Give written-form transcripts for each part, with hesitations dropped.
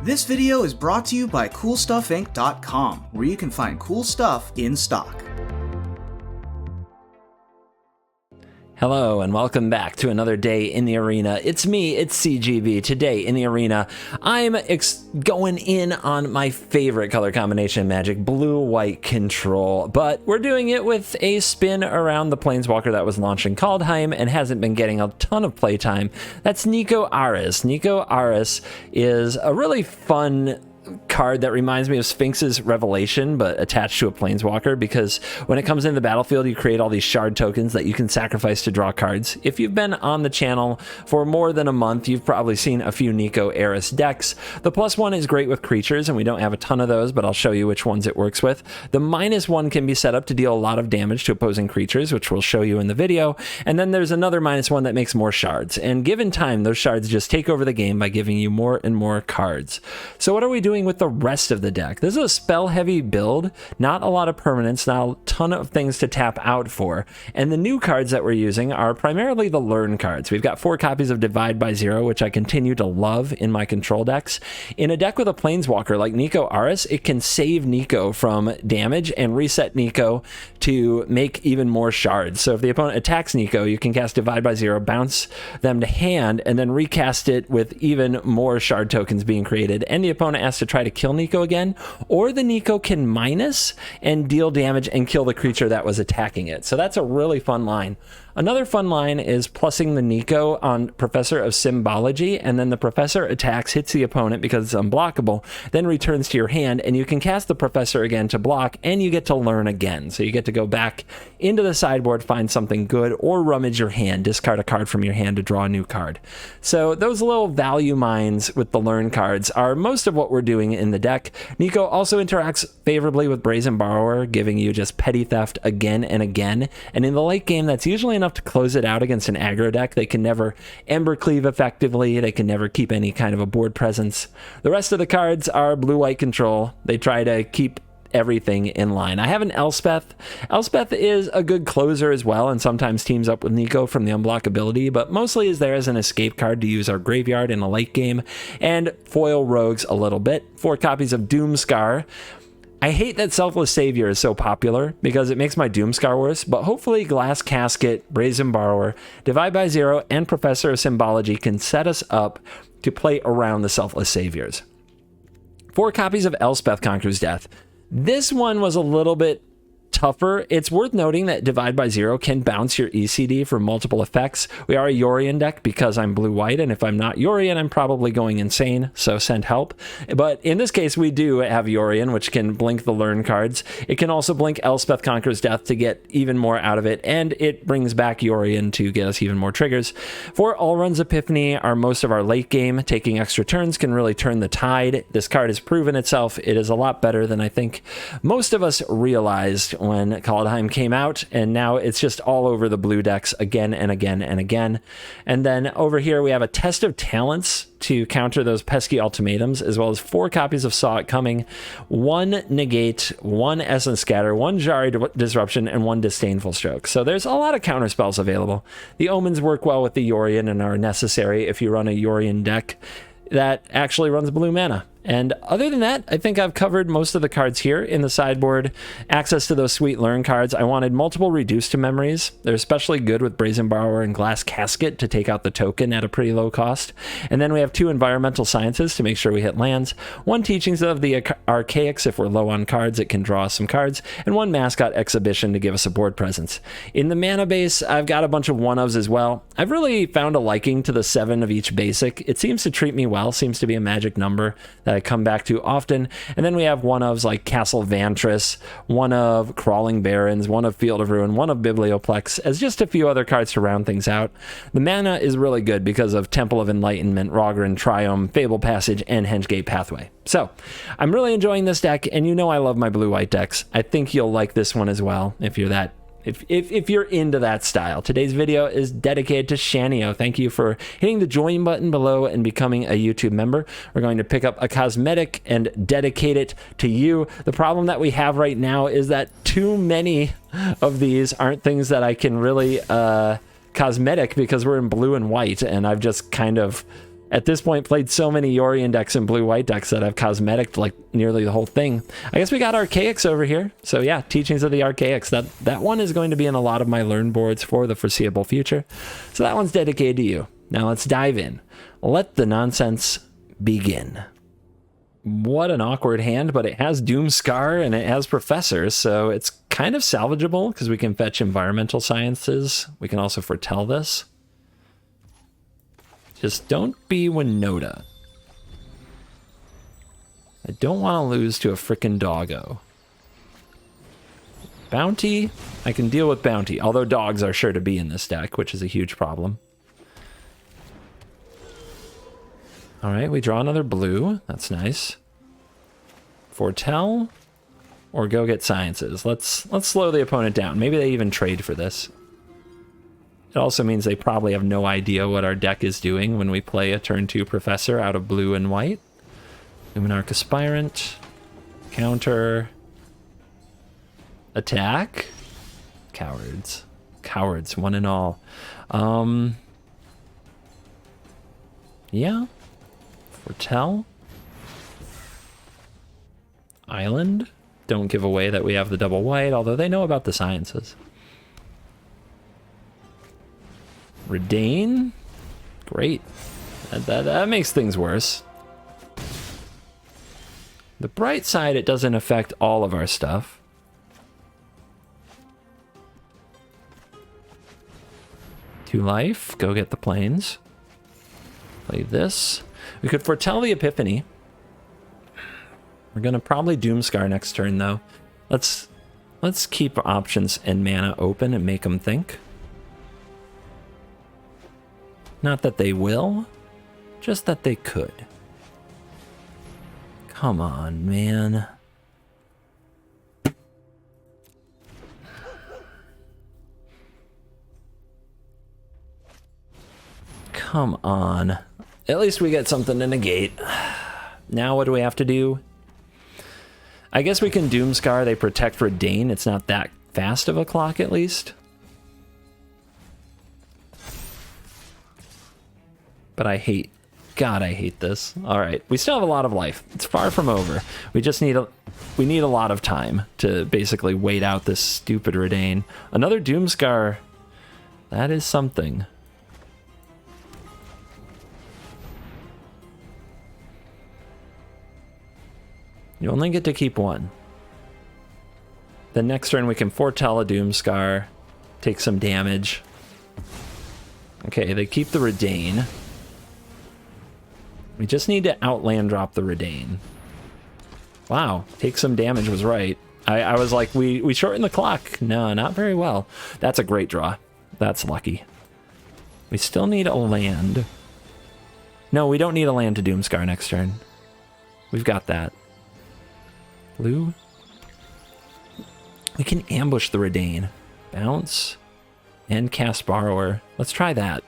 This video is brought to you by CoolStuffInc.com, where you can find cool stuff in stock. Hello and welcome back to another day in the arena. It's me, it's CGB. Today in the arena, I'm going in on my favorite color combination in Magic, blue-white control, but we're doing it with a spin around the Planeswalker that was launched in Kaldheim and hasn't been getting a ton of playtime. That's NIKO Aris. NIKO Aris is a really fun card that reminds me of Sphinx's Revelation, but attached to a Planeswalker, because when it comes into the battlefield, you create all these shard tokens that you can sacrifice to draw cards. If you've been on the channel for more than a month, you've probably seen a few NIKO Aris decks. The +1 is great with creatures, and we don't have a ton of those, but I'll show you which ones it works with. The -1 can be set up to deal a lot of damage to opposing creatures, which we'll show you in the video, and then there's another -1 that makes more shards, and given time, those shards just take over the game by giving you more and more cards. So what are we doing with the rest of the deck? This is a spell heavy build, not a lot of permanents, not a ton of things to tap out for, and the new cards that we're using are primarily the learn cards. We've got 4 copies of Divide by Zero, which I continue to love in my control decks. In a deck with a Planeswalker like NIKO Aris, it can save NIKO from damage and reset NIKO to make even more shards. So if the opponent attacks NIKO, you can cast Divide by Zero, bounce them to hand, and then recast it with even more shard tokens being created, and the opponent has to try to kill NIKO again, or the NIKO can minus and deal damage and kill the creature that was attacking it. So that's a really fun line. Another fun line is plussing the NIKO on Professor of Symbology, and then the Professor attacks, hits the opponent because it's unblockable, then returns to your hand, and you can cast the Professor again to block, and you get to learn again. So you get to go back into the sideboard, find something good, or rummage your hand, discard a card from your hand to draw a new card. So those little value mines with the learn cards are most of what we're doing in the deck. NIKO also interacts favorably with Brazen Borrower, giving you just petty theft again and again, and in the late game, that's usually enough to close it out against an aggro deck. They can never Embercleave effectively, they can never keep any kind of a board presence. The rest of the cards are blue-white control. They try to keep everything in line. I have an Elspeth. Elspeth is a good closer as well, and sometimes teams up with NIKO from the unblockability, but mostly is there as an escape card to use our graveyard in a late game, and foil rogues a little bit. 4 copies of Doomscar. I hate that Selfless Savior is so popular because it makes my Doomscar worse, but hopefully Glass Casket, Brazen Borrower, Divide by Zero, and Professor of Symbology can set us up to play around the Selfless Saviors. 4 copies of Elspeth Conquers Death. This one was a little bit tougher. It's worth noting that Divide by Zero can bounce your ECD for multiple effects. We are a Yorion deck because I'm blue-white, and if I'm not Yorion, I'm probably going insane, so send help. But in this case, we do have Yorion, which can blink the learn cards. It can also blink Elspeth Conquers Death to get even more out of it, and it brings back Yorion to get us even more triggers. 4 Allrun's Epiphany are most of our late game. Taking extra turns can really turn the tide. This card has proven itself. It is a lot better than I think most of us realized when Kaldheim came out, and now it's just all over the blue decks again and again and again. And then over here we have a Test of Talents to counter those pesky ultimatums, as well as 4 copies of Saw It Coming, 1 Negate, 1 Essence Scatter, 1 Jari Disruption, and 1 Disdainful Stroke. So there's a lot of counter spells available. The Omens work well with the Yorion and are necessary if you run a Yorion deck that actually runs blue mana. And other than that, I think I've covered most of the cards here in the sideboard. Access to those sweet learn cards. I wanted multiple Reduce to Memories. They're especially good with Brazen Borrower and Glass Casket to take out the token at a pretty low cost. And then we have 2 Environmental Sciences to make sure we hit lands, 1 Teachings of the Archaics if we're low on cards, it can draw some cards, and 1 Mascot Exhibition to give us a board presence. In the mana base, I've got a bunch of 1-ofs as well. I've really found a liking to the 7 of each basic. It seems to treat me well, seems to be a magic number that I come back to often. And then we have 1-ofs like Castle Vantress, 1 of Crawling Barrens, 1 of Field of Ruin, 1 of Biblioplex, as just a few other cards to round things out. The mana is really good because of Temple of Enlightenment, Rogran, Triumph, Fable Passage, and Hengate Pathway. So I'm really enjoying this deck, and you know I love my blue-white decks. I think you'll like this one as well if you're that If you're into that style. Today's video is dedicated to Shanio. Thank you for hitting the join button below and becoming a YouTube member. We're going to pick up a cosmetic and dedicate it to you. The problem that we have right now is that too many of these aren't things that I can really cosmetic because we're in blue and white, and I've just kind of At this point, played so many Yorion decks and blue-white decks that I've cosmetic like nearly the whole thing. I guess we got Archaics over here. So yeah, Teachings of the Archaics. That one is going to be in a lot of my learn boards for the foreseeable future. So that one's dedicated to you. Now let's dive in. Let the nonsense begin. What an awkward hand, but it has Doomscar and it has Professor, so it's kind of salvageable because we can fetch Environmental Sciences. We can also foretell this. Just don't be Winota. I don't want to lose to a frickin' doggo. Bounty, I can deal with Bounty, although dogs are sure to be in this deck, which is a huge problem. All right, we draw another blue. That's nice. Foretell or go get Sciences. Let's slow the opponent down. Maybe they even trade for this. It also means they probably have no idea what our deck is doing when we play a turn 2 Professor out of blue and white. Luminarch Aspirant. Counter. Attack. Cowards. Cowards, one and all. Yeah. Foretell. Island. Don't give away that we have the double white, although they know about the Sciences. Redain. Great. That makes things worse. The bright side, it doesn't affect all of our stuff. Two life. Go get the planes. Play this. We could foretell the Epiphany. We're gonna probably Doomscar next turn, though. Let's keep options and mana open and make them think. Not that they will, just that they could. Come on, man. Come on. At least we get something to negate. Now what do we have to do? I guess we can Doomscar. They protect Redain. It's not that fast of a clock, at least. But I hate... God, I hate this. All right, we still have a lot of life. It's far from over. We just need a lot of time to basically wait out this stupid Redain. Another Doomscar. That is something. You only get to keep one. The next turn we can foretell a Doomscar, take some damage. Okay, they keep the Redain. We just need to outland drop the Redain. Wow, take some damage was right. I was like, we shorten the clock. No, not very well. That's a great draw. That's lucky. We still need a land. No, we don't need a land to Doomscar next turn. We've got that. Blue. We can ambush the Redain. Bounce. And cast Borrower. Let's try that.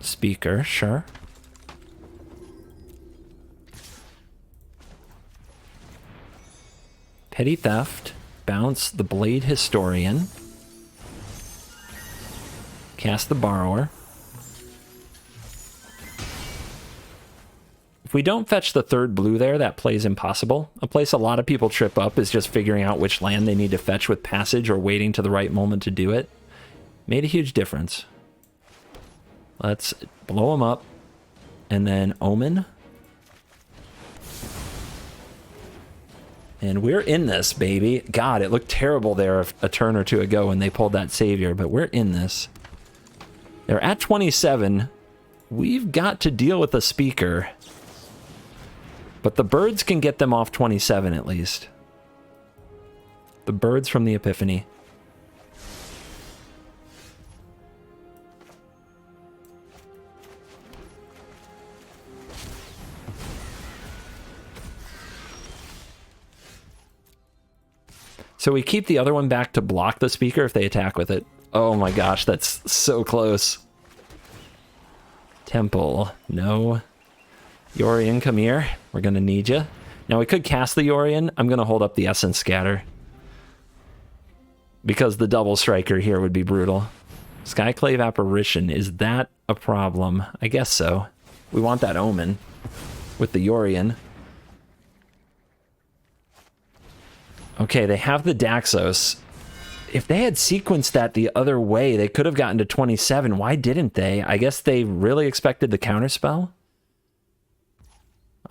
Speaker, sure. Petty Theft. Bounce the Blade Historian. Cast the Borrower. If we don't fetch the third blue there, that play's impossible. A place a lot of people trip up is just figuring out which land they need to fetch with Passage or waiting to the right moment to do it. Made a huge difference. Let's blow them up. And then Omen. And we're in this, baby. God, it looked terrible there a turn or two ago when they pulled that Savior, but we're in this. They're at 27. We've got to deal with a Speaker. But the birds can get them off 27 at least. The birds from the Epiphany. So we keep the other one back to block the Speaker if they attack with it. Oh my gosh, that's so close. Temple, no. Yorion, come here. We're gonna need you. Now we could cast the Yorion. I'm gonna hold up the Essence Scatter. because the double striker here would be brutal. Skyclave Apparition, is that a problem? I guess so. We want that Omen with the Yorion. Okay, they have the Daxos. If they had sequenced that the other way, they could have gotten to 27. Why didn't they? I guess they really expected the counterspell?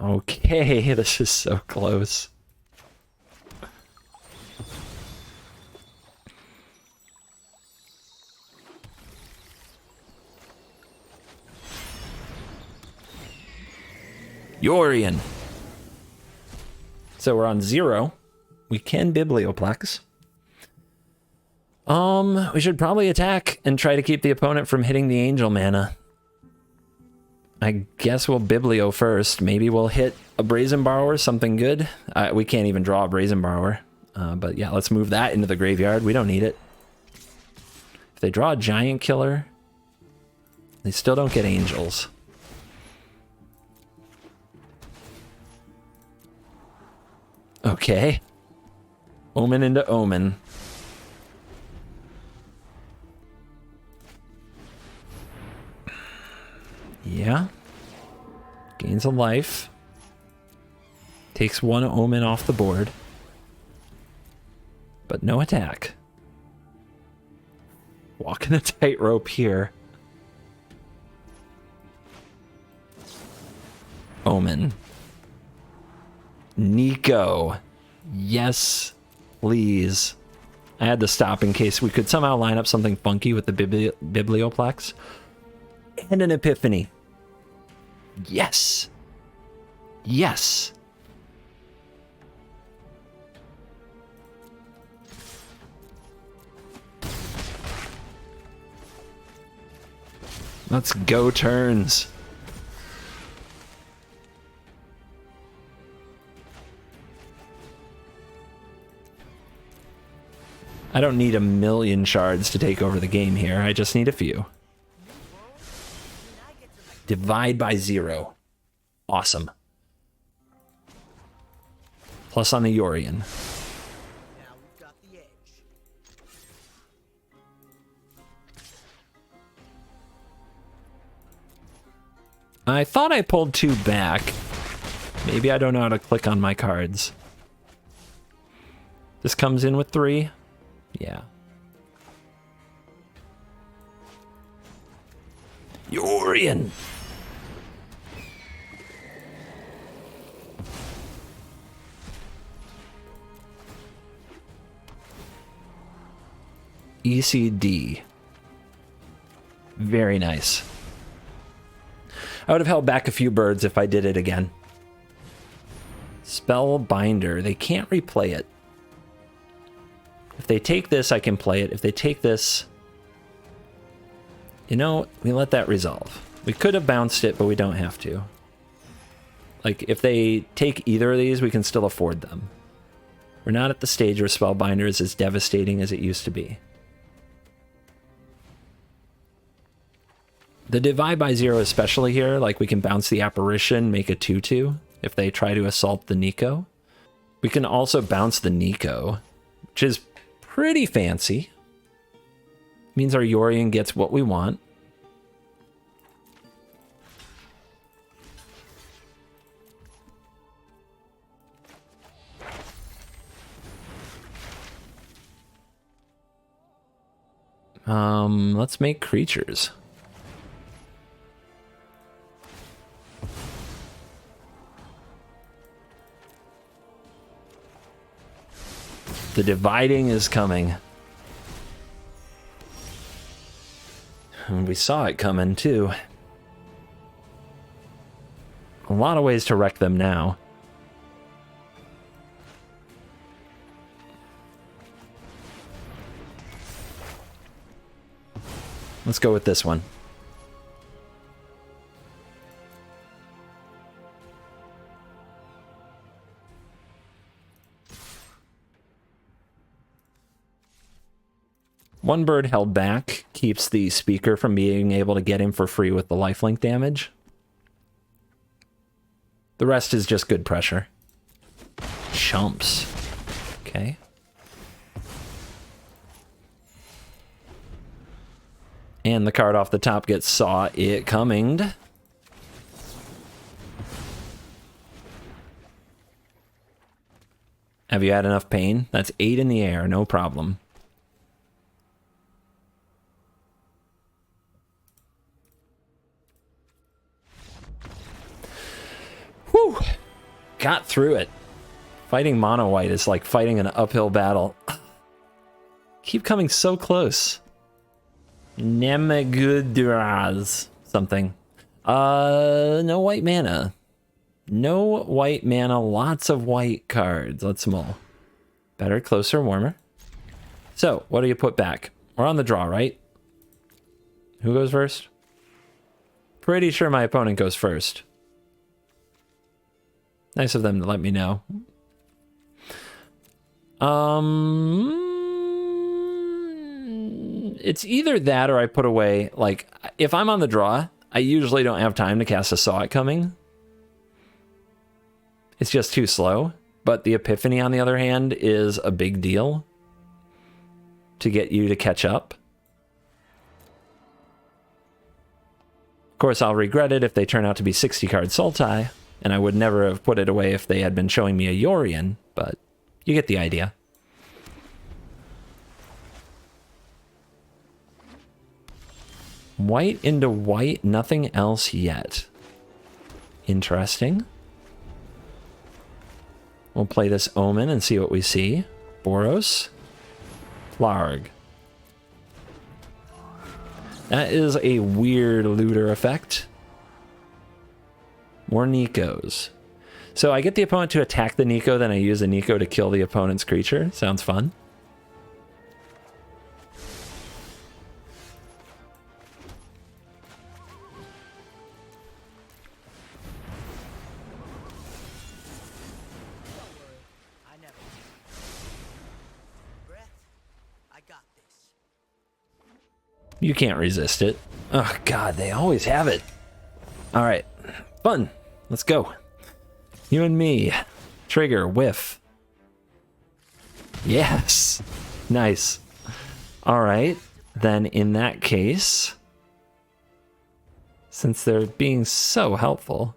Okay, this is so close. Yorion. So we're on 0. We can Biblioplex. We should probably attack and try to keep the opponent from hitting the angel mana. I guess we'll Biblio first. Maybe we'll hit a Brazen Borrower, something good. We can't even draw a Brazen Borrower. But yeah, let's move that into the graveyard. We don't need it. If they draw a Giant Killer, they still don't get angels. Okay. Omen into Omen. Yeah. Gains a life. Takes 1 Omen off the board. But no attack. Walking a tightrope here. Omen. NIKO. Yes, please. I had to stop in case we could somehow line up something funky with the Biblioplex. And an Epiphany. Yes. Yes. Let's go turns. I don't need a million shards to take over the game here. I just need a few. Divide by 0. Awesome. Plus on the Yorion. Now we've got the edge. I thought I pulled 2 back. Maybe I don't know how to click on my cards. This comes in with 3. Yeah. Yorion. ECD. Very nice. I would have held back a few birds if I did it again. Spellbinder. They can't replay it. If they take this, I can play it. If they take this... You know, we let that resolve. We could have bounced it, but we don't have to. Like, if they take either of these, we can still afford them. We're not at the stage where Spellbinder is as devastating as it used to be. The divide by 0 especially here, like we can bounce the Apparition, make a 2/2 if they try to assault the NIKO. We can also bounce the NIKO, which is pretty fancy. Means our Yorion gets what we want. Let's make creatures. The dividing is coming. And we saw it coming, too. A lot of ways to wreck them now. Let's go with this one. One bird held back keeps the speaker from being able to get him for free with the lifelink damage. The rest is just good pressure. Chumps. Okay. And the card off the top gets Saw It Coming. Have you had enough pain? That's 8 in the air, no problem. Whew! Got through it. Fighting mono white is like fighting an uphill battle. Keep coming so close. Nemagudraz something. No white mana. No white mana, lots of white cards. Let's mull. Better, closer, warmer. So, what do you put back? We're on the draw, right? Who goes first? Pretty sure my opponent goes first. Nice of them to let me know. It's either that or I put away, like, if I'm on the draw, I usually don't have time to cast a Saw It Coming. It's just too slow. But the Epiphany, on the other hand, is a big deal to get you to catch up. Of course, I'll regret it if they turn out to be 60-card Sultai, and I would never have put it away if they had been showing me a Yorion, but you get the idea. White into white, nothing else yet. Interesting. We'll play this Omen and see what we see. Boros. Larg. That is a weird looter effect. More NIKOs. So I get the opponent to attack the NIKO, then I use the NIKO to kill the opponent's creature. Sounds fun. You can't resist it. Oh, God, they always have it. All right. Fun. Let's go. You and me. Trigger. Whiff. Yes. Nice. All right. Then in that case, since they're being so helpful,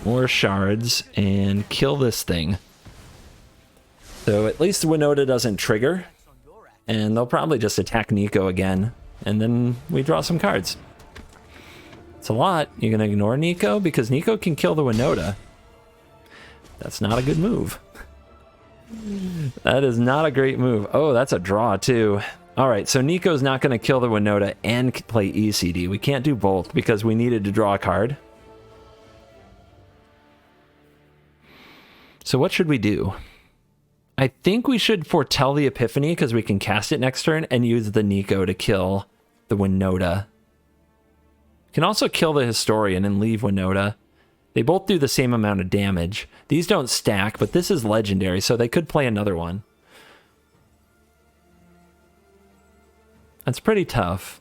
more shards and kill this thing. So at least Winota doesn't trigger, and they'll probably just attack NIKO again, and then we draw some cards. It's a lot. You're gonna ignore NIKO because NIKO can kill the Winota. That's not a good move. That is not a great move. Oh, that's a draw too. All right, so NIKO's not gonna kill the Winota and play ECD. We can't do both because we needed to draw a card. So what should we do? I think we should foretell the Epiphany because we can cast it next turn and use the NIKO to kill the Winota. Can also kill the Historian and leave Winota. They both do the same amount of damage. These don't stack, but this is legendary, so they could play another one. That's pretty tough.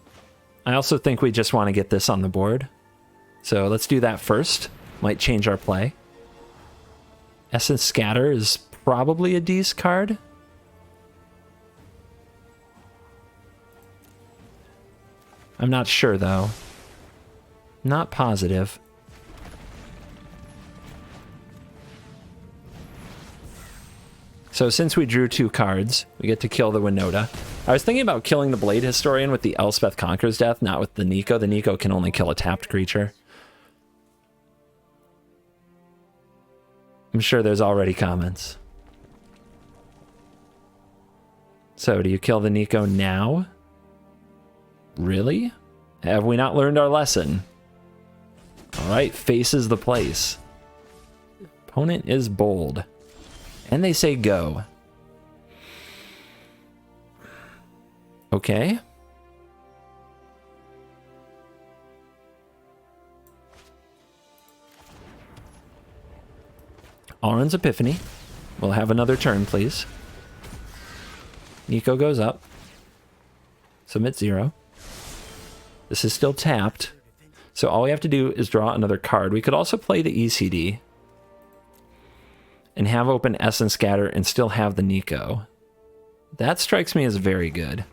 I also think we just want to get this on the board. So let's do that first. Might change our play. Essence Scatter is probably a D's card. I'm not sure, though. Not positive. So since we drew 2 cards, we get to kill the Winota. I was thinking about killing the Blade Historian with the Elspeth Conqueror's Death, not with the NIKO. The NIKO can only kill a tapped creature. I'm sure there's already comments. So, do you kill the NIKO now? Really? Have we not learned our lesson? Alright, faces the place. Opponent is bold. And they say go. Okay. Auron's Epiphany. We'll have another turn, please. NIKO goes up. Submit 0. This is still tapped. So all we have to do is draw another card. We could also play the ECD and have open Essence Scatter and still have the NIKO. That strikes me as very good.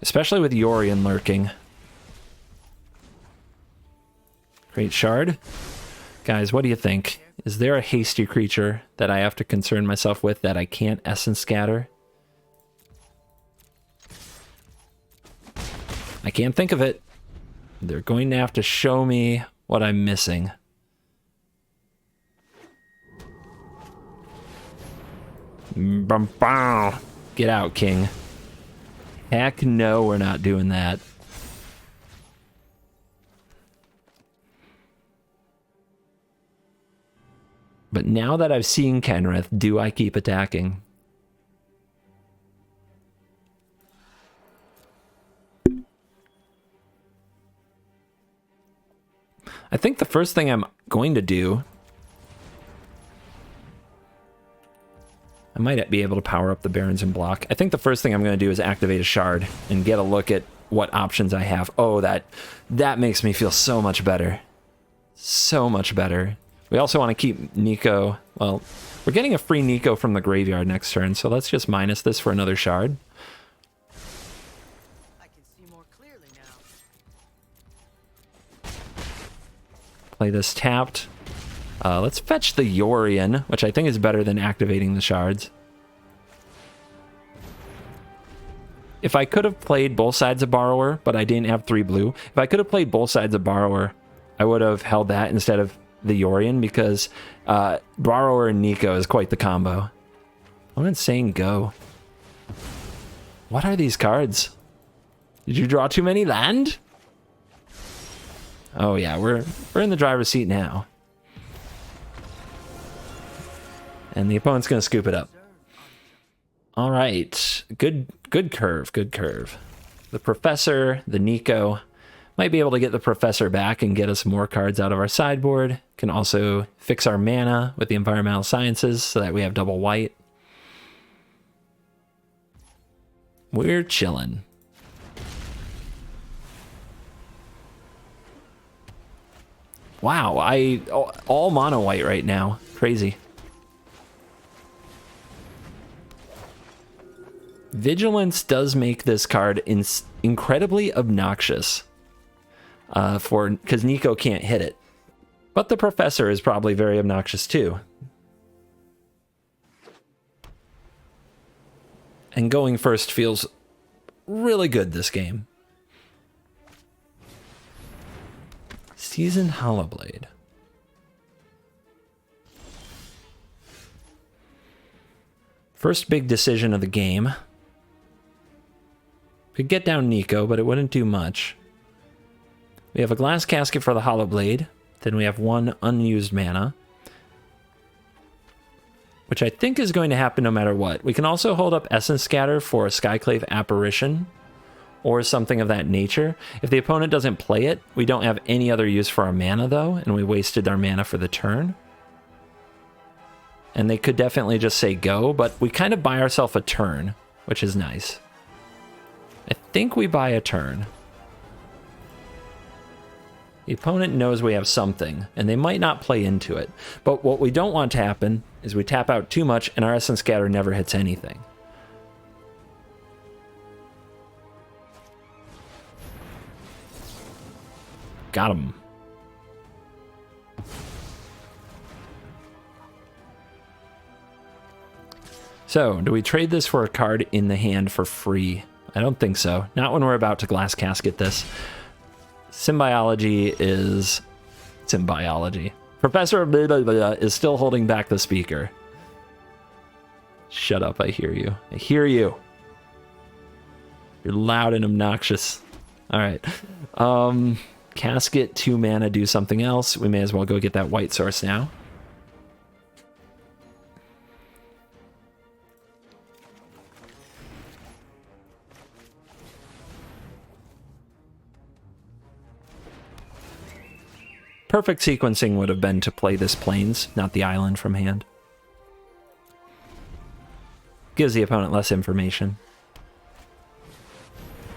Especially with Yorion lurking. Great Shard. Guys, what do you think? Is there a hasty creature that I have to concern myself with that I can't Essence Scatter? I can't think of it. They're going to have to show me what I'm missing. Get out, King. Heck no, we're not doing that. But now that I've seen Kenrith, do I keep attacking? I think the first thing I'm going to do... I might be able to power up the Barons and block. I think the first thing I'm going to do is activate a Shard and get a look at what options I have. Oh, that makes me feel so much better. So much better. We also want to keep NIKO... Well, we're getting a free NIKO from the graveyard next turn, so let's just minus this for another Shard. I can see more clearly now. Play this tapped. Let's fetch the Yorion, which I think is better than activating the Shards. If I could have played both sides of Borrower, but I didn't have 3 blue, if I could have played both sides of Borrower, I would have held that instead of the Yorion, because Borrower and NIKO is quite the combo. I'm not saying go. What are these cards? Did you draw too many land? Oh yeah, we're in the driver's seat now. And the opponent's going to scoop it up. All right. Good curve. Good curve. The Professor, the NIKO, might be able to get the Professor back and get us more cards out of our sideboard. Can also fix our mana with the Environmental Sciences so that we have double white. We're chilling. Wow, all mono white right now. Crazy. Vigilance does make this card incredibly obnoxious because NIKO can't hit it. But the Professor is probably very obnoxious too. And going first feels really good this game. Seasoned Hollowblade. First big decision of the game. Could get down NIKO, but it wouldn't do much. We have a Glass Casket for the Hollowblade. Then we have 1 unused mana, which I think is going to happen no matter what. We can also hold up Essence Scatter for a Skyclave Apparition or something of that nature. If the opponent doesn't play it, we don't have any other use for our mana though, and we wasted our mana for the turn. And they could definitely just say go, but we kind of buy ourselves a turn, which is nice. I think we buy a turn. The opponent knows we have something, and they might not play into it. But what we don't want to happen is we tap out too much and our Essence Scatter never hits anything. Got him. So, do we trade this for a card in the hand for free? I don't think so. Not when we're about to Glass Casket this. Symbiology is... Symbiology. Professor blah, blah, blah, is still holding back the speaker. Shut up, I hear you. I hear you. You're loud and obnoxious. Alright. Casket, 2 mana, do something else. We may as well go get that white source now. Perfect sequencing would have been to play this Plains, not the island from hand. gives the opponent less information.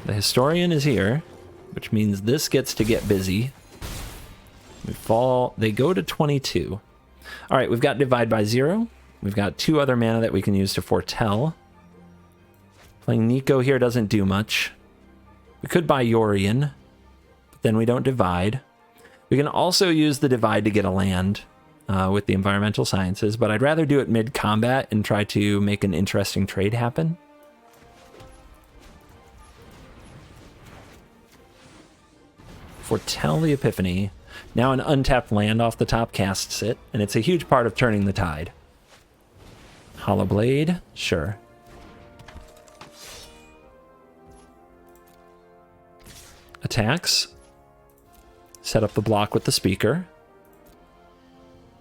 The Historian is here, which means this gets to get busy. They go to 22. All right, we've got Divide by 0. We've got 2 other mana that we can use to foretell. Playing NIKO here doesn't do much. We could buy Yorion, but then we don't divide. We can also use the divide to get a land with the environmental sciences, but I'd rather do it mid-combat and try to make an interesting trade happen. Foretell the Epiphany. Now an untapped land off the top casts it, and it's a huge part of turning the tide. Hollow Blade, sure. Attacks. Set up the block with the speaker.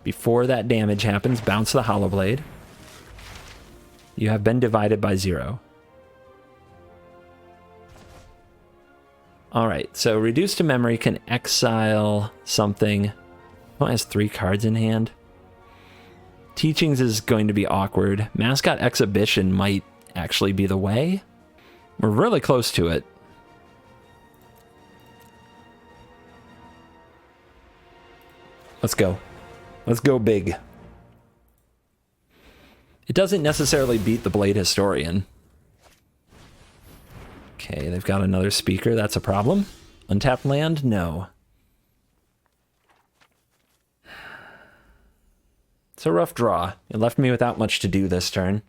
Before that damage happens, bounce the Hollow Blade. You have been divided by 0. Alright, so Reduce to Memory can exile something. Oh, it has 3 cards in hand. Teachings is going to be awkward. Mascot Exhibition might actually be the way. We're really close to it. Let's go. Let's go big. It doesn't necessarily beat the Blade Historian. Okay, they've got another speaker. That's a problem. Untapped land? No. It's a rough draw. It left me without much to do this turn.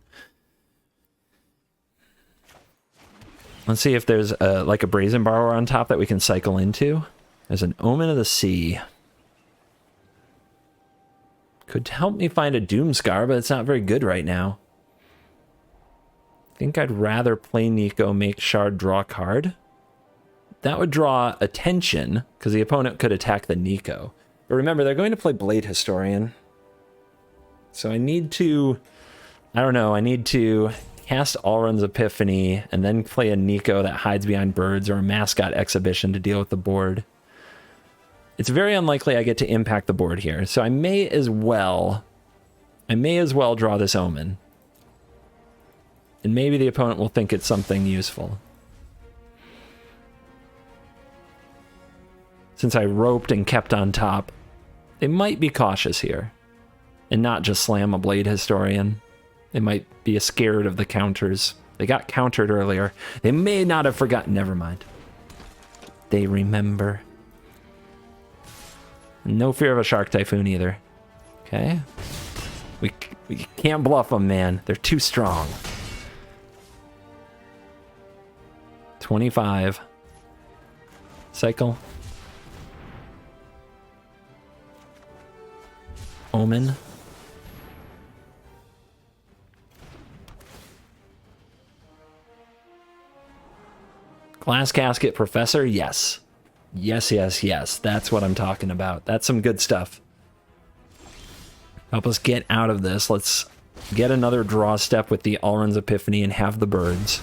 Let's see if there's like a Brazen Borrower on top that we can cycle into. There's an Omen of the Sea. Could help me find a Doomscar, but it's not very good right now. I think I'd rather play NIKO, make Shard, draw a card. That would draw attention, because the opponent could attack the NIKO. But remember, they're going to play Blade Historian. So I need to... I don't know, I need to cast Alrund's Epiphany, and then play a NIKO that hides behind birds, or a Mascot Exhibition to deal with the board. It's very unlikely I get to impact the board here, so I may as well draw this Omen. And maybe the opponent will think it's something useful. Since I roped and kept on top, they might be cautious here. And not just slam a Blade Historian. They might be scared of the counters. They got countered earlier. They may not have forgotten. Never mind. They remember. No fear of a Shark Typhoon either. Okay. We can't bluff them, man. They're too strong. 25. Cycle. Omen. Glass Casket Professor, yes. Yes, yes, yes. That's what I'm talking about. That's some good stuff. Help us get out of this. Let's get another draw step with the Alrund's Epiphany and have the birds.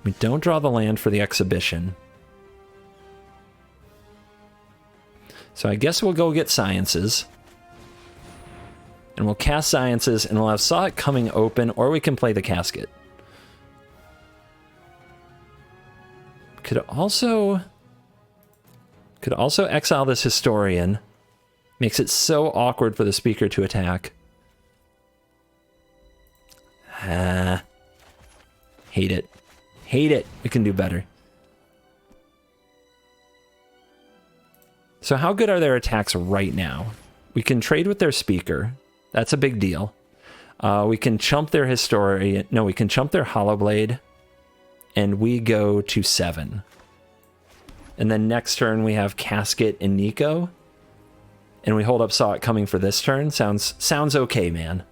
We don't draw the land for the exhibition. So I guess we'll go get Sciences. And we'll cast Sciences, and we'll have Saw It Coming open, or we can play the Casket. Could also exile this Historian. Makes it so awkward for the speaker to attack. Hate it. Hate it. We can do better. So how good are their attacks right now? We can trade with their speaker. That's a big deal. We can chump their Historian. No, we can chump their Hollow Blade. And we go to 7. And then next turn we have Casket and NIKO. And we hold up Saw It Coming for this turn. Sounds okay, man.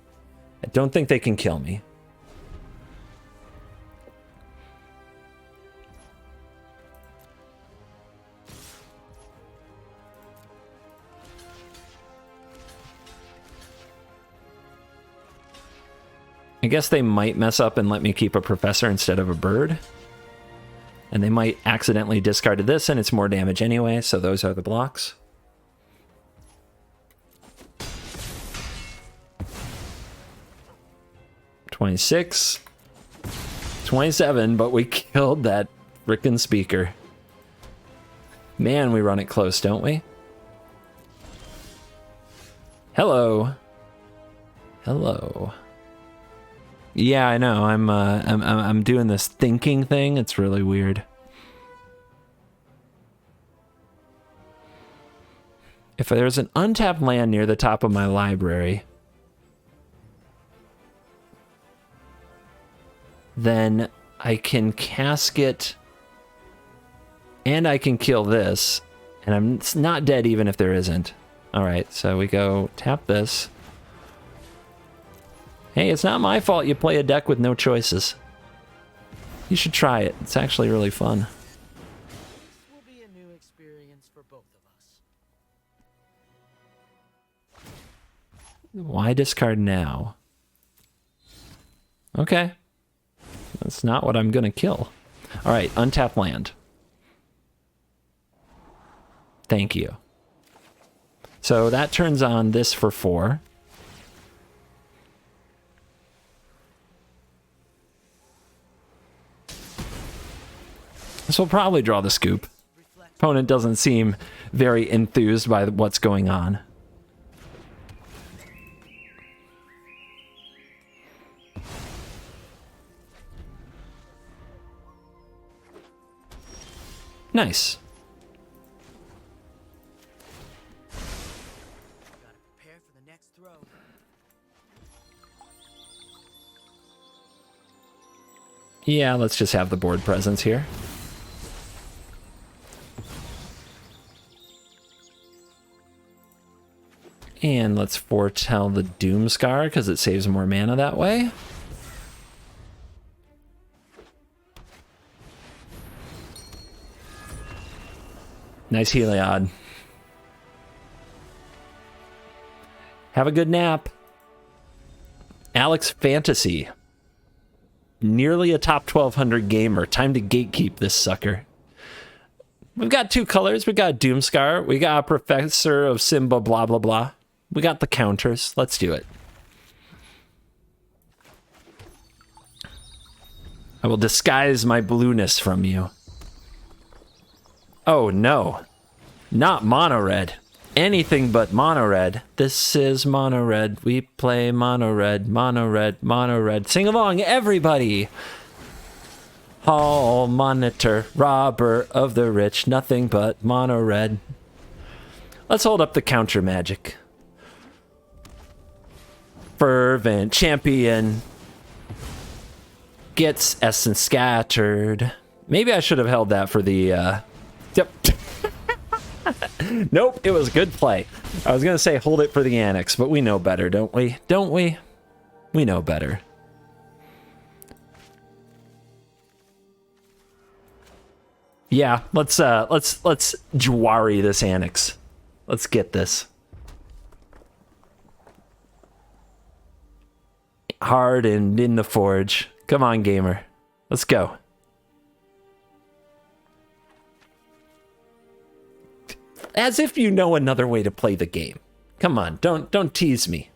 I don't think they can kill me. I guess they might mess up and let me keep a Professor instead of a bird. And they might accidentally discard this, and it's more damage anyway, so those are the blocks. 26, 27, but we killed that frickin' speaker. Man, we run it close, don't we? Hello. Hello. Yeah, I know. I'm doing this thinking thing. It's really weird. If there's an untapped land near the top of my library, then I can casket and I can kill this, and I'm not dead even if there isn't. All right, so we go tap this. Hey, it's not my fault you play a deck with no choices. You should try it. It's actually really fun. This will be a new experience for both of us. Why discard now? Okay. That's not what I'm gonna kill. All right, untap land. Thank you. So that turns on this for 4. This will probably draw the scoop. Opponent doesn't seem very enthused by what's going on. Nice. Gotta prepare for the next throw. Yeah, let's just have the board presence here. And let's foretell the Doomscar because it saves more mana that way. Nice Heliod. Have a good nap. Alex Fantasy. Nearly a top 1200 gamer. Time to gatekeep this sucker. We've got 2 colors. We got Doomscar. We got a Professor of Simba, blah, blah, blah. We got the counters. Let's do it. I will disguise my blueness from you. Oh, no. Not mono red. Anything but mono red. This is mono red. We play mono red, mono red, mono red. Sing along, everybody. Hall monitor, robber of the rich. Nothing but mono red. Let's hold up the counter magic. Fervent champion gets essence scattered. Maybe I should have held that for the yep. Nope, it was good play. I was gonna say hold it for the annex, but we know better, don't we? Don't we? We know better. Yeah, let's Jawari this annex. Let's get this. Hard and in the forge. Come on, gamer. Let's go. As if you know another way to play the game. Come on, don't tease me.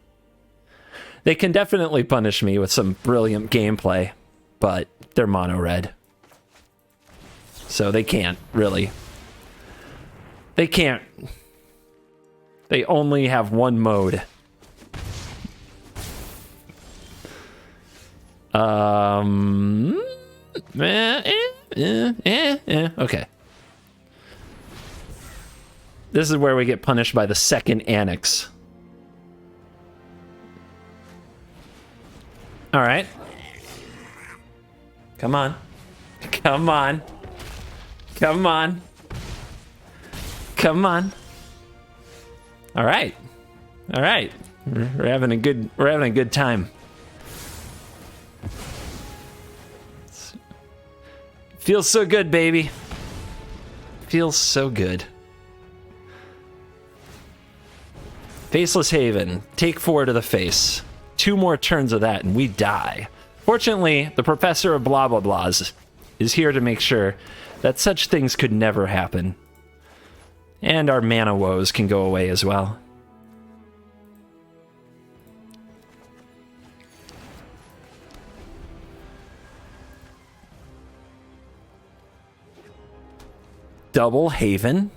They can definitely punish me with some brilliant gameplay, but they're mono red. So they can't, really. They can't. They only have one mode. Okay. This is where we get punished by the second annex. All right. Come on. Come on. Come on. Come on. All right. All right. We're having a good time. Feels so good, baby. Feels so good. Faceless Haven. Take 4 to the face. 2 more turns of that and we die. Fortunately, the Professor of blah blah blahs is here to make sure that such things could never happen. And our mana woes can go away as well. double Haven.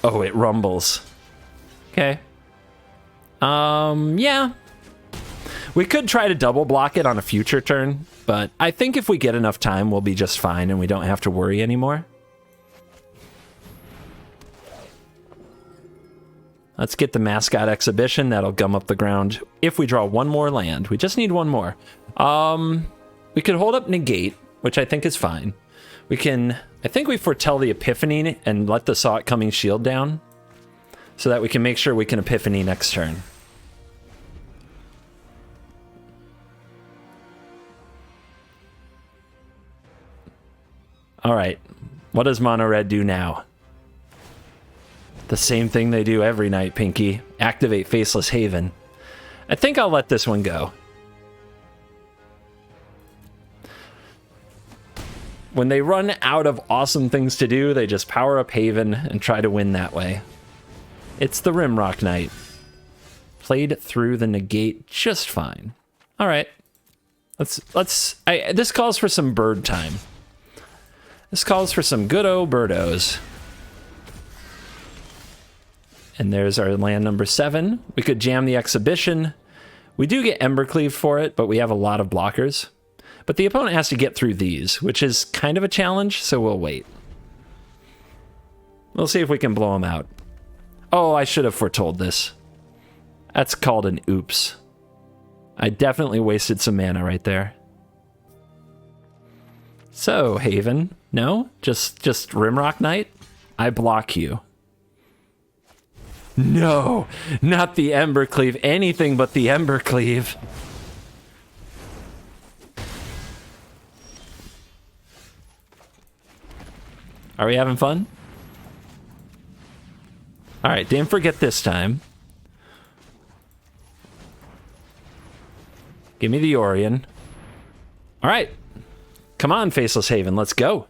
Oh, it rumbles. Okay. Yeah. We could try to double block it on a future turn, but I think if we get enough time, we'll be just fine and we don't have to worry anymore. Let's get the mascot exhibition. That'll gum up the ground if we draw one more land. We just need one more. We could hold up negate, which I think is fine. We can, I think we foretell the epiphany and let the saw it coming shield down so that we can make sure we can epiphany next turn. All right, what does mono red do now? The same thing they do every night, Pinky. Activate Faceless Haven. I think I'll let this one go. When they run out of awesome things to do, they just power up Haven and try to win that way. It's the Rimrock Knight. Played through the negate just fine. All right. This calls for some bird time. This calls for some good old birdos. And there's our land number 7. We could jam the exhibition. We do get Embercleave for it, but we have a lot of blockers. But the opponent has to get through these, which is kind of a challenge, so we'll wait. We'll see if we can blow them out. Oh, I should have foretold this. That's called an oops. I definitely wasted some mana right there. So, Haven. No? Just Rimrock Knight? I block you. No, not the Embercleave. Anything but the Embercleave. Are we having fun? All right, didn't forget this time. Give me the Orion. All right. Come on, Faceless Haven. Let's go.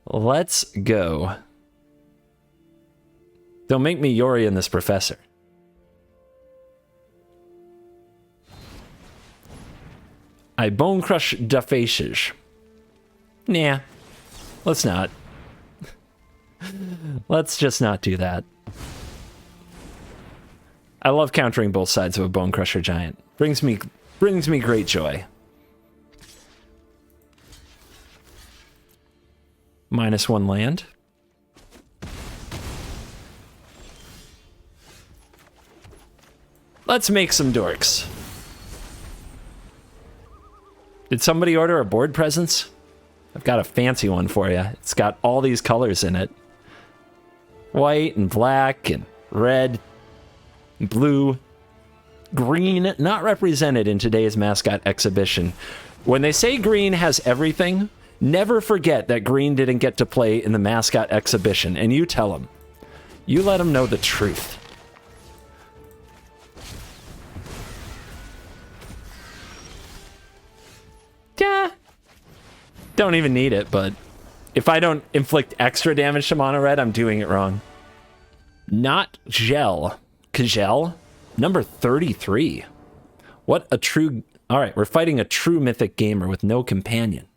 Let's go. Don't make me Yorion this professor. I Bone Crush Defaces. Nah. Let's not. Let's just not do that. I love countering both sides of a Bone Crusher Giant. Brings me great joy. -1 land. Let's make some dorks. Did somebody order a board presence? I've got a fancy one for you. It's got all these colors in it. White and black and red and blue. Green, not represented in today's mascot exhibition. When they say green has everything, never forget that green didn't get to play in the mascot exhibition. And you tell them. You let them know the truth. Yeah. Don't even need it, but if I don't inflict extra damage to mono red, I'm doing it wrong. Not Gel. Kjell? Number 33. What a true... Alright, we're fighting a true mythic gamer with no companion.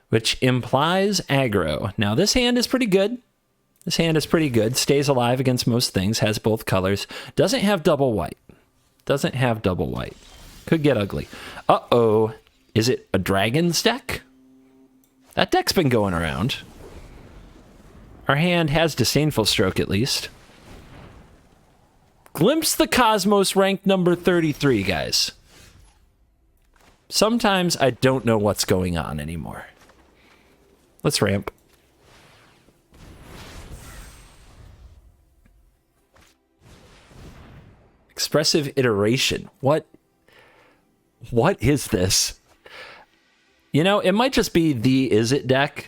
Which implies aggro. Now, this hand is pretty good. This hand is pretty good. Stays alive against most things. Has both colors. Doesn't have double white. Doesn't have double white. Could get ugly. Uh-oh. Is it a Dragon's deck? That deck's been going around. Our hand has Disdainful Stroke, at least. Glimpse the Cosmos, ranked number 33, guys. Sometimes I don't know what's going on anymore. Let's ramp. Expressive Iteration. What is this? You know, it might just be the Is It deck,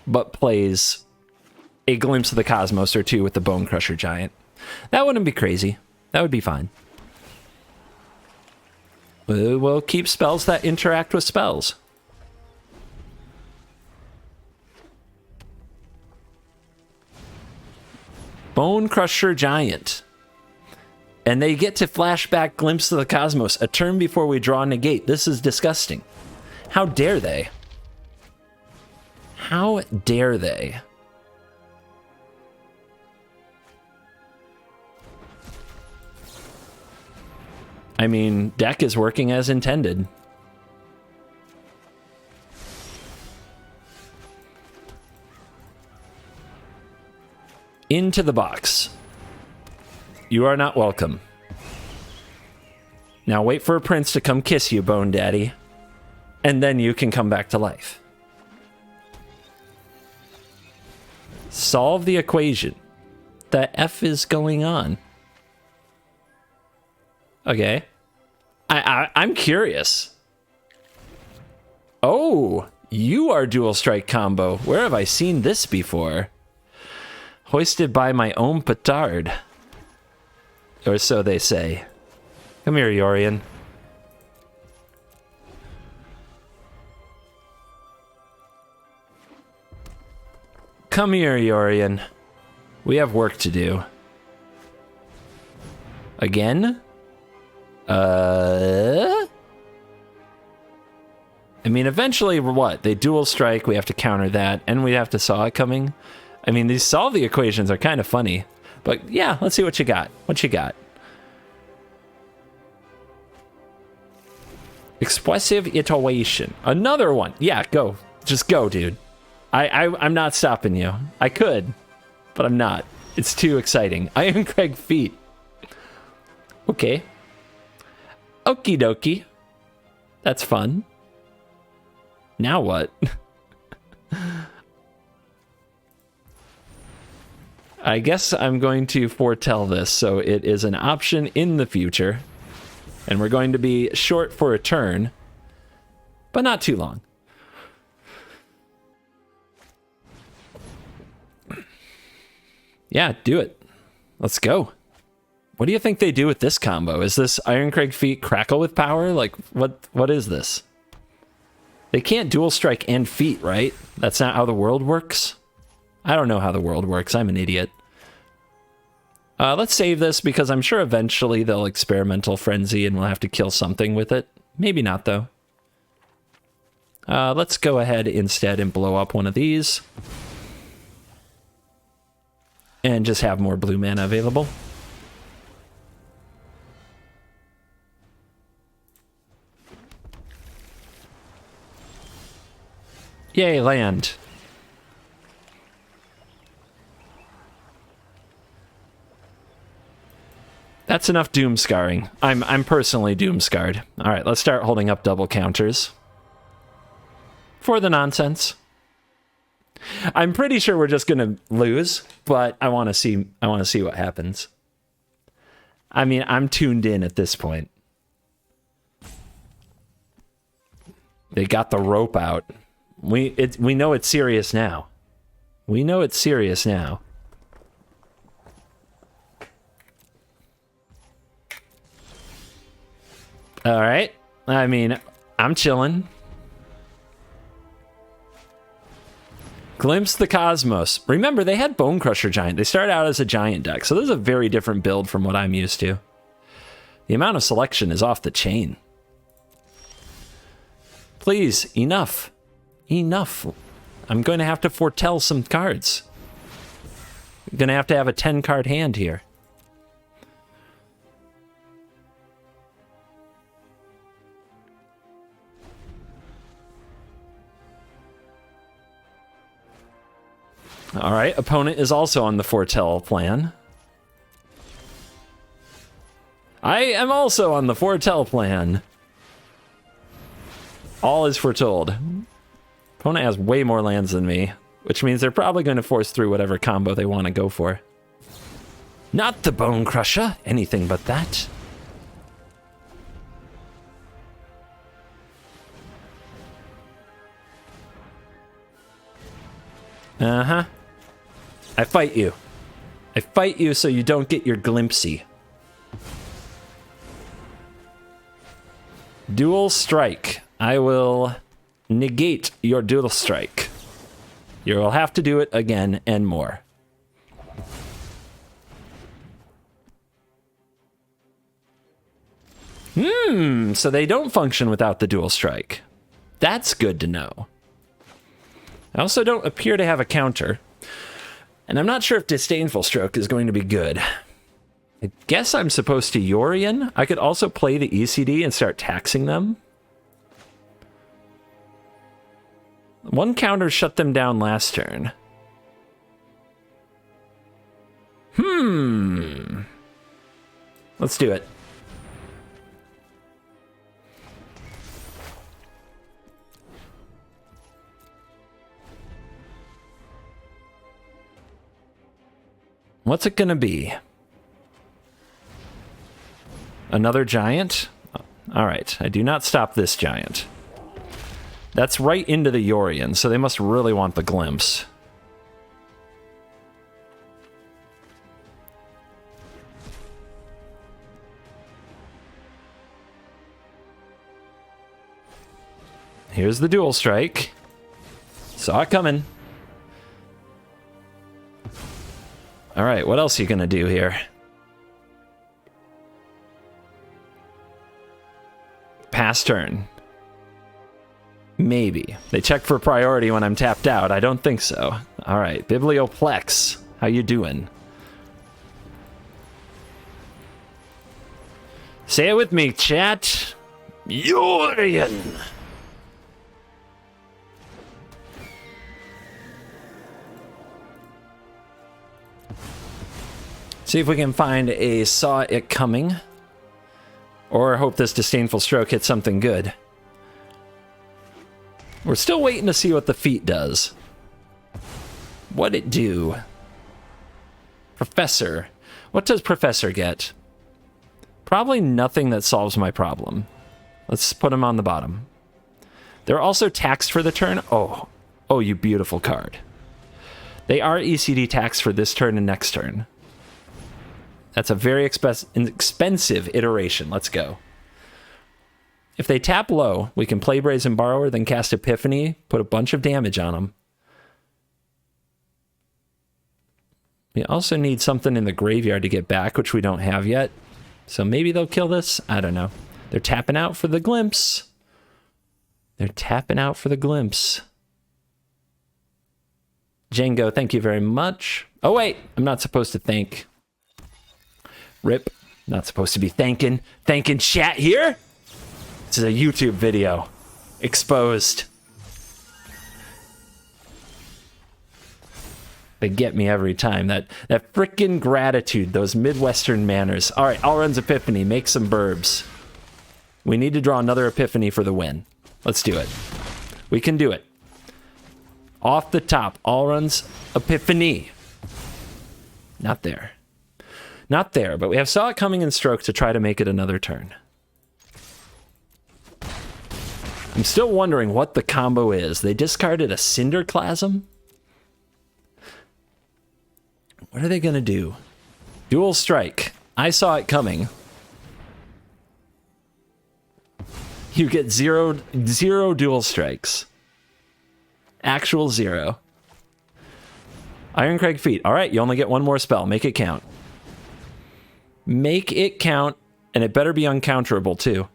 but plays a Glimpse of the Cosmos or two with the Bone Crusher Giant. That wouldn't be crazy. That would be fine. We'll keep spells that interact with spells. Bone Crusher Giant. And they get to flashback Glimpse of the Cosmos a turn before we draw negate. This is disgusting. How dare they? How dare they? I mean, deck is working as intended. Into the box. You are not welcome. Now wait for a prince to come kiss you, Bone Daddy. And then you can come back to life. Solve the equation. The F is going on. Okay. I'm curious. Oh, you are dual strike combo. Where have I seen this before? Hoisted by my own petard. Or so they say. Come here, Yorion. Come here, Yorion. We have work to do. Again? I mean, eventually, what? They dual strike, we have to counter that, and we have to saw it coming. I mean, these solve the equations are kind of funny. But yeah, let's see what you got. What you got? Expressive iteration. Another one. Yeah, go. Just go, dude. I'm not stopping you. I could, but I'm not. It's too exciting. Iron Craig feet. Okay. Okie dokie. That's fun. Now what? I guess I'm going to foretell this, so it is an option in the future. And we're going to be short for a turn, but not too long. Yeah, do it. Let's go. What do you think they do with this combo? Is this Iron Craig feet crackle with power? Like, what is this? They can't dual strike and feet, right? That's not how the world works? I don't know how the world works. I'm an idiot. Let's save this because I'm sure eventually they'll experimental frenzy and we'll have to kill something with it. Maybe not, though. Let's go ahead instead and blow up one of these. And just have more blue mana available. Yay, land. That's enough doom scarring. I'm personally doom scarred. All right, let's start holding up double counters. For the nonsense. I'm pretty sure we're just gonna lose, but I want to see what happens. I mean, I'm tuned in at this point. They got the rope out. We know it's serious now. We know it's serious now. All right. I mean, I'm chilling. Glimpse the Cosmos. Remember, they had Bone Crusher Giant. They started out as a giant deck, so this is a very different build from what I'm used to. The amount of selection is off the chain. Please, enough. Enough. I'm going to have to foretell some cards. I'm going to have a 10-card hand here. All right, opponent is also on the foretell plan. I am also on the foretell plan. All is foretold. Opponent has way more lands than me, which means they're probably going to force through whatever combo they want to go for. Not the Bone Crusher, anything but that. Uh-huh. I fight you. I fight you so you don't get your glimpsy. Dual strike. I will negate your dual strike. You will have to do it again and more. So they don't function without the dual strike. That's good to know. I also don't appear to have a counter. And I'm not sure if Disdainful Stroke is going to be good. I guess I'm supposed to Yorion. I could also play the ECD and start taxing them. One counter shut them down last turn. Let's do it. What's it gonna be? Another giant? All right, I do not stop this giant. That's right into the Yorion, so they must really want the glimpse. Here's the dual strike. Saw it coming. All right, what else are you gonna do here? Pass turn. Maybe. They check for priority when I'm tapped out. I don't think so. All right, Biblioplex. How you doing? Say it with me, chat. Yorion. See if we can find a Saw It Coming. Or hope this Disdainful Stroke hits something good. We're still waiting to see what the feat does. What'd it do? Professor. What does Professor get? Probably nothing that solves my problem. Let's put him on the bottom. They're also taxed for the turn. Oh, you beautiful card. They are ECD taxed for this turn and next turn. That's a very expensive iteration. Let's go. If they tap low, we can play Brazen Borrower, then cast Epiphany, put a bunch of damage on them. We also need something in the graveyard to get back, which we don't have yet. So maybe they'll kill this. I don't know. They're tapping out for the glimpse. They're tapping out for the glimpse. Django, thank you very much. Oh, wait. I'm not supposed to thank. Rip. Not supposed to be thanking chat here. This is a YouTube video. Exposed. They get me every time. That frickin' gratitude, those Midwestern manners. All right, Alrund's Epiphany. Make some burbs. We need to draw another Epiphany for the win. Let's do it. We can do it. Off the top, Alrund's Epiphany. Not there. Not there, but we have Saw It Coming in Stroke to try to make it another turn. I'm still wondering what the combo is. They discarded a Cinderclasm? What are they going to do? Dual Strike. I saw it coming. You get zero dual strikes. Actual zero. Ironcrag Feet. All right, you only get one more spell. Make it count. Make it count, and it better be uncounterable, too.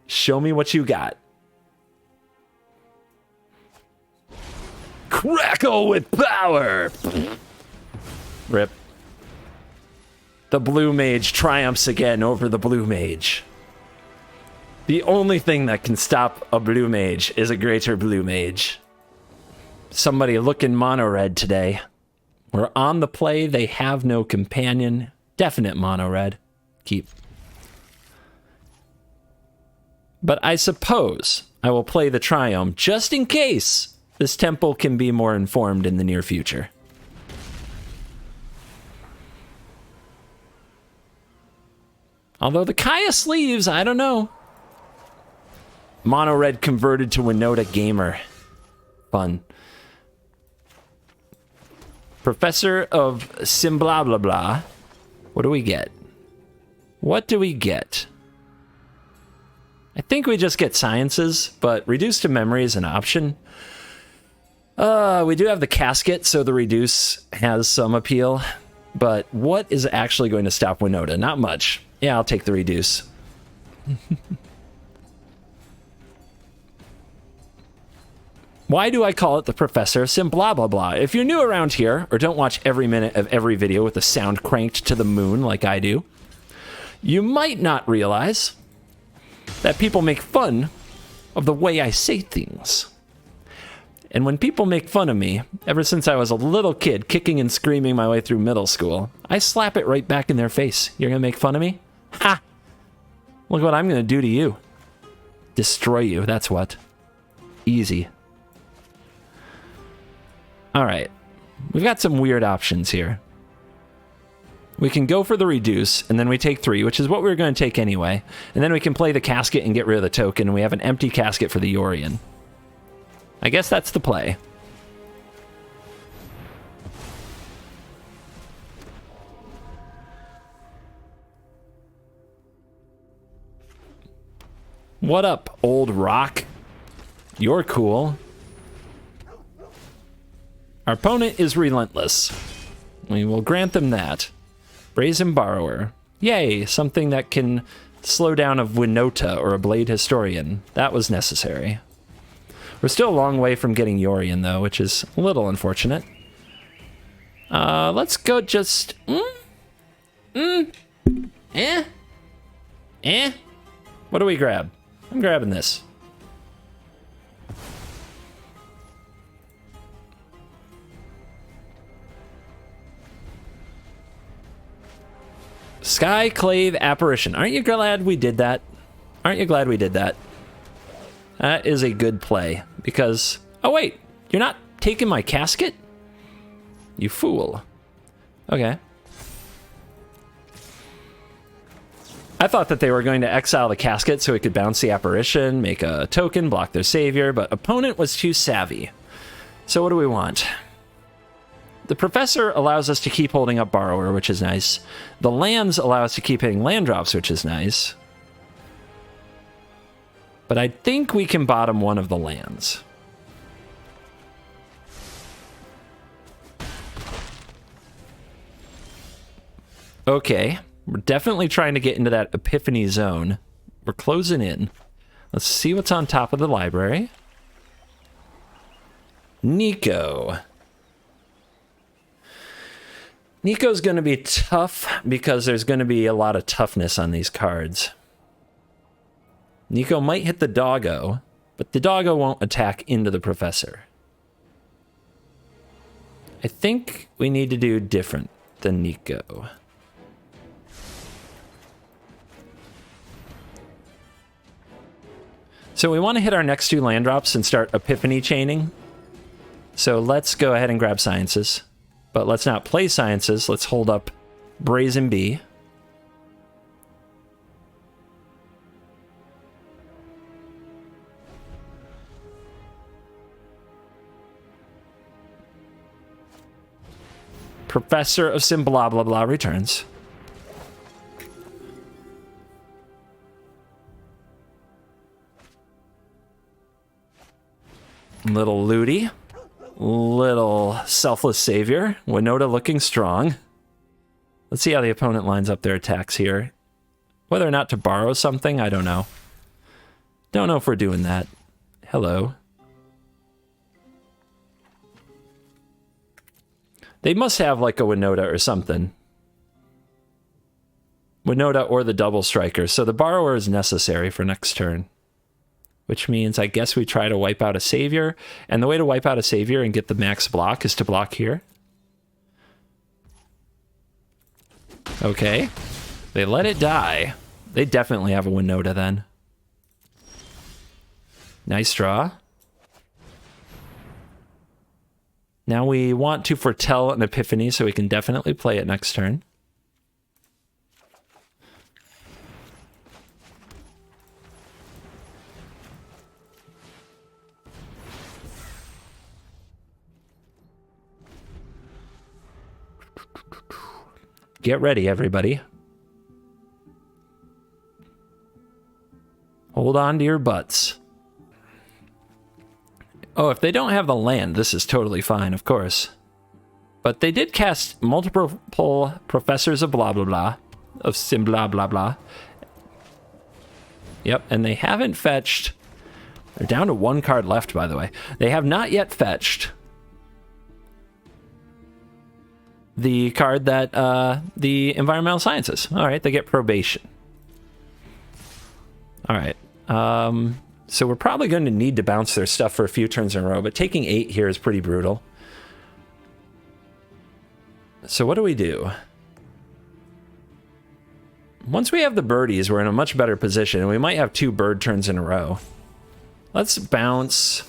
Show me what you got. Crackle with power! Rip. The blue mage triumphs again over the blue mage. The only thing that can stop a blue mage is a greater blue mage. Somebody looking mono red today. We're on the play. They have no companion. Definite mono red. Keep. But I suppose I will play the Triome just in case this temple can be more informed in the near future. Although the Kaya sleeves, I don't know. Mono red converted to Winota Gamer. Fun. Professor of Sim blah blah blah. What do we get? What do we get? I think we just get sciences, but reduce to memory is an option. We do have the casket, so the reduce has some appeal. But what is actually going to stop Winota? Not much. Yeah, I'll take the reduce. Why do I call it the Professor of Sim blah blah blah? If you're new around here, or don't watch every minute of every video with the sound cranked to the moon like I do, you might not realize that people make fun of the way I say things. And when people make fun of me, ever since I was a little kid kicking and screaming my way through middle school, I slap it right back in their face. You're gonna make fun of me? Ha! Look what I'm gonna do to you. Destroy you, that's what. Easy. Alright. We've got some weird options here. We can go for the reduce, and then we take 3, which is what we were going to take anyway. And then we can play the casket and get rid of the token, and we have an empty casket for the Yorion. I guess that's the play. What up, old rock? You're cool. Our opponent is relentless. We will grant them that. Brazen Borrower. Yay, something that can slow down a Winota or a Blade Historian. That was necessary. We're still a long way from getting Yorion, though, which is a little unfortunate. Let's go just... What do we grab? I'm grabbing this. Skyclave Apparition. Aren't you glad we did that? Aren't you glad we did that? That is a good play, because... Oh, wait! You're not taking my casket? You fool. Okay. I thought that they were going to exile the casket so we could bounce the apparition, make a token, block their savior, but opponent was too savvy. So what do we want? The Professor allows us to keep holding up Borrower, which is nice. The lands allow us to keep hitting land drops, which is nice. But I think we can bottom one of the lands. Okay. We're definitely trying to get into that Epiphany zone. We're closing in. Let's see what's on top of the library. NIKO. NIKO's going to be tough because there's going to be a lot of toughness on these cards. NIKO might hit the doggo, but the doggo won't attack into the Professor. I think we need to do different than NIKO. So we want to hit our next 2 land drops and start Epiphany chaining. So let's go ahead and grab Sciences. But let's not play Sciences. Let's hold up Brazen Bee. Professor of Sim blah blah blah returns. Little Looty. Little Selfless Savior. Winota looking strong. Let's see how the opponent lines up their attacks here. Whether or not to borrow something, I don't know. Don't know if we're doing that. Hello. They must have like a Winota or something. Winota or the Double Striker. So the borrower is necessary for next turn. Which means I guess we try to wipe out a Savior. And the way to wipe out a Savior and get the max block is to block here. Okay. They let it die. They definitely have a Winota then. Nice draw. Now we want to foretell an Epiphany, so we can definitely play it next turn. Get ready, everybody. Hold on to your butts. Oh, if they don't have the land, this is totally fine, of course. But they did cast multiple Professors of blah blah blah, of Sim blah blah blah. Yep, and they haven't fetched They're down to 1 card left, by the way. They have not yet fetched the card that the environmental sciences. All right, they get probation. All right. So we're probably going to need to bounce their stuff for a few turns in a row, but taking 8 here is pretty brutal. So what do we do? Once we have the birdies, we're in a much better position, and we might have 2 bird turns in a row. Let's bounce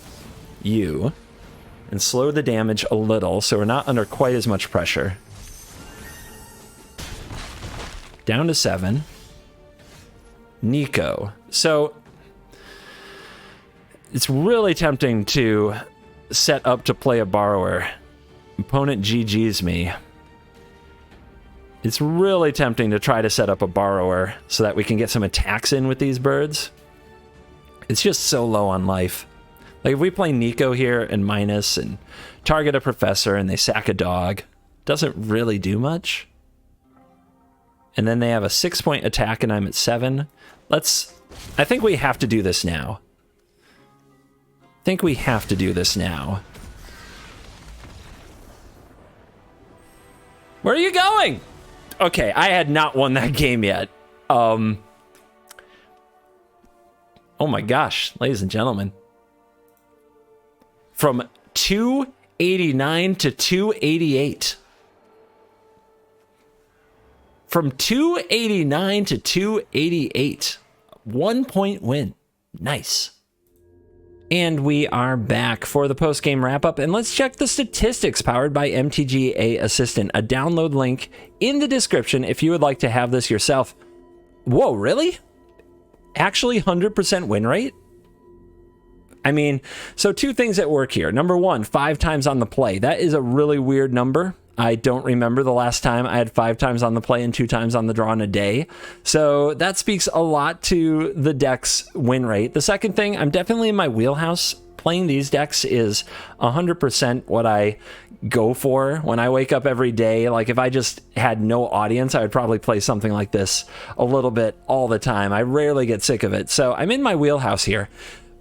you and slow the damage a little so we're not under quite as much pressure. Down to 7. NIKO. So it's really tempting to set up to play a borrower. Opponent GG's me. It's really tempting to try to set up a borrower so that we can get some attacks in with these birds. It's just so low on life. Like if we play NIKO here and minus and target a professor and they sack a dog, doesn't really do much. And then they have a 6-point attack and I'm at 7. I think we have to do this now. Where are you going? Okay, I had not won that game yet. Oh my gosh, ladies and gentlemen. From 289 to 288. From 289 to 288. 1-point win. Nice. And we are back for the post-game wrap-up, and let's check the statistics powered by MTG Assistant. A download link in the description if you would like to have this yourself. Whoa, really? Actually 100% win rate? I mean, so 2 things at work here. Number 1, 5 times on the play. That is a really weird number. I don't remember the last time I had 5 times on the play and 2 times on the draw in a day. So that speaks a lot to the deck's win rate. The second thing, I'm definitely in my wheelhouse. Playing these decks is 100% what I go for when I wake up every day. Like if I just had no audience, I would probably play something like this a little bit all the time. I rarely get sick of it. So I'm in my wheelhouse here.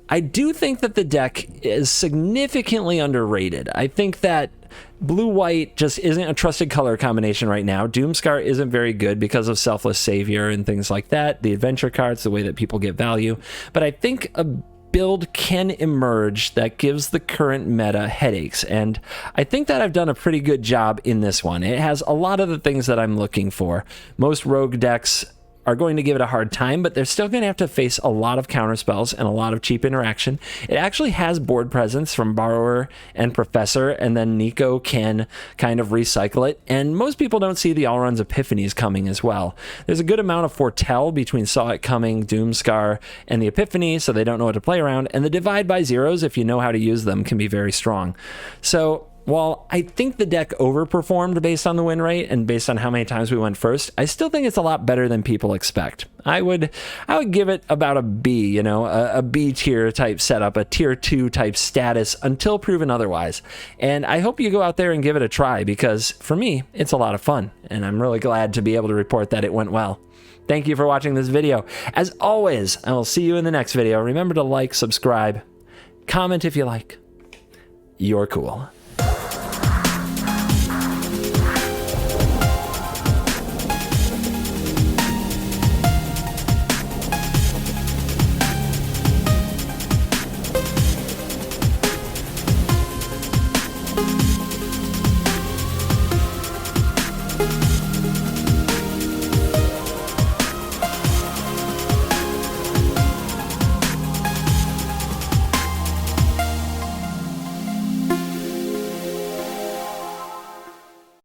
I do think that the deck is significantly underrated. I think that blue-white just isn't a trusted color combination right now. Doomscar isn't very good because of Selfless Savior and things like that. The adventure cards, the way that people get value. But I think a build can emerge that gives the current meta headaches. And I think that I've done a pretty good job in this one. It has a lot of the things that I'm looking for. Most rogue decks are going to give it a hard time, but they're still going to have to face a lot of counterspells and a lot of cheap interaction. It actually has board presence from Borrower and Professor, and then NIKO can kind of recycle it. And most people don't see the all-runs Epiphanies coming as well. There's a good amount of foretell between Saw It Coming, Doomscar, and the Epiphany, so they don't know what to play around. And the Divide by Zeros, if you know how to use them, can be very strong. So while I think the deck overperformed based on the win rate and based on how many times we went first, I still think it's a lot better than people expect. I would give it about a B, you know, a B tier type setup, a tier 2 type status until proven otherwise. And I hope you go out there and give it a try because for me, it's a lot of fun. And I'm really glad to be able to report that it went well. Thank you for watching this video. As always, I will see you in the next video. Remember to like, subscribe, comment if you like. You're cool.